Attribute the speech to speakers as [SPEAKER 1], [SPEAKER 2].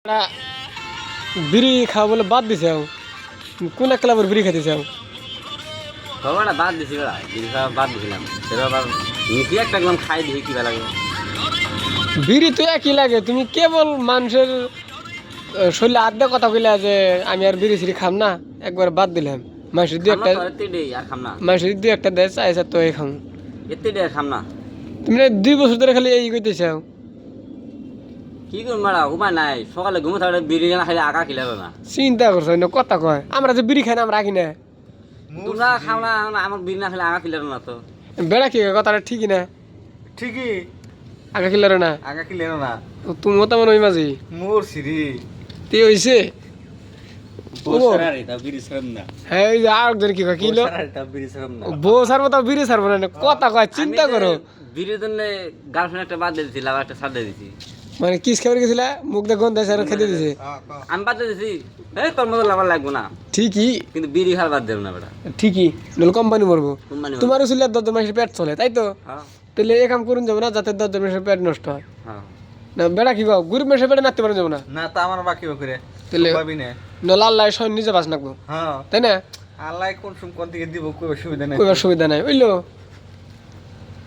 [SPEAKER 1] একটা বিড়ি খাওয়া বলে বাদ দিছে কোন এক ক্লাবের বিড়ি খাইতে চাও?
[SPEAKER 2] বাবাটা বাদ দিছি বেড়া বিড়ি খাওয়া বাদ দিছিলাম সেটা আবার নিচে একটা একদম খাই দিই কি লাগে
[SPEAKER 1] বিড়ি তো একই লাগে, তুমি কেবল মানুষের শরীরে আড্ডা কথা কইলা যে আমি আর বিড়ি সিড়ি খাম না, একবার বাদ দিলাম। মানুষের দুই একটা
[SPEAKER 2] এতে ডে আর খাম না,
[SPEAKER 1] মানুষের দুই একটা দেশ চাইছে তো এই খাম।
[SPEAKER 2] এতে ডে আর খাম না।
[SPEAKER 1] তুমি না 2 বছর ধরে খালি এই কইতে চাও।
[SPEAKER 2] কি করুন মারা উপায় নাই, সকালে ঘুমে থাকলে বিড়ি না খাইলে আঁকা খিলে না।
[SPEAKER 1] চিন্তা করছো না কথা কয়, আমরা যে বিড়ি খাই না আমরা রাখি না।
[SPEAKER 2] তোমরা খাও না, আমার বিড়ি না খাইলে আঁকা খিলে না তো।
[SPEAKER 1] বেড়া কি কথাটা ঠিকই না?
[SPEAKER 3] ঠিকই
[SPEAKER 1] আগা কিলার না
[SPEAKER 3] আগা কি লেনো না
[SPEAKER 1] তুমিও তেমন ওই মাঝি
[SPEAKER 3] মোর সিরি
[SPEAKER 1] তে হইছে।
[SPEAKER 3] বসারে তা বিড়ি ছাড়ম না
[SPEAKER 1] হ্যাঁ ওই যে আরেকজন কি কয় কিলো
[SPEAKER 3] বসারে তা বিড়ি ছাড়ম না
[SPEAKER 1] বউ ছাড়বো তা বিড়ি ছাড়বো না, কথা কয় চিন্তা করো।
[SPEAKER 2] বিড়ির জন্য গার্লফ্রেন্ড একটা বাদ দিয়ে দিছি, আবার একটা ছাড় দিয়ে দিছি।
[SPEAKER 1] মানে কিস খাবার গেছিলা মুখ দিয়ে গন্ধ আছে আর খেতে দিছে।
[SPEAKER 2] আমি বাদ দিয়ে দিছি, এই তোর মতো লাভার লাগবো না,
[SPEAKER 1] ঠিকই
[SPEAKER 2] কিন্তু বিড়ি খাওয়ার বাদ দেবো না বেটা।
[SPEAKER 1] ঠিকই, নইলে কোম্পানি মরবো।
[SPEAKER 2] কোম্পানি মরবো।
[SPEAKER 1] তোমারও ছিল 10 মাসের পেট চলে তাই তো,
[SPEAKER 2] হ্যাঁ
[SPEAKER 1] তাহলে এই কাম করুন যাবো না যাতে 10 মাসের পেট নষ্ট হয়
[SPEAKER 2] হ্যাঁ
[SPEAKER 1] না। বেড়া কি কও গরিব মাসের পেটে নাচতে পারেন যাবো না,
[SPEAKER 3] না তা আমার বাকি করে
[SPEAKER 1] তাহলে
[SPEAKER 3] পাবি না
[SPEAKER 1] নলা আল্লাহ সব নিজে বাস নাকবো
[SPEAKER 3] হ্যাঁ
[SPEAKER 1] তাই না?
[SPEAKER 3] আল্লাহ কোন সুম কোন থেকে দিব কই সুবিধা নাই
[SPEAKER 1] কইবার সুবিধা নাই বুঝলো।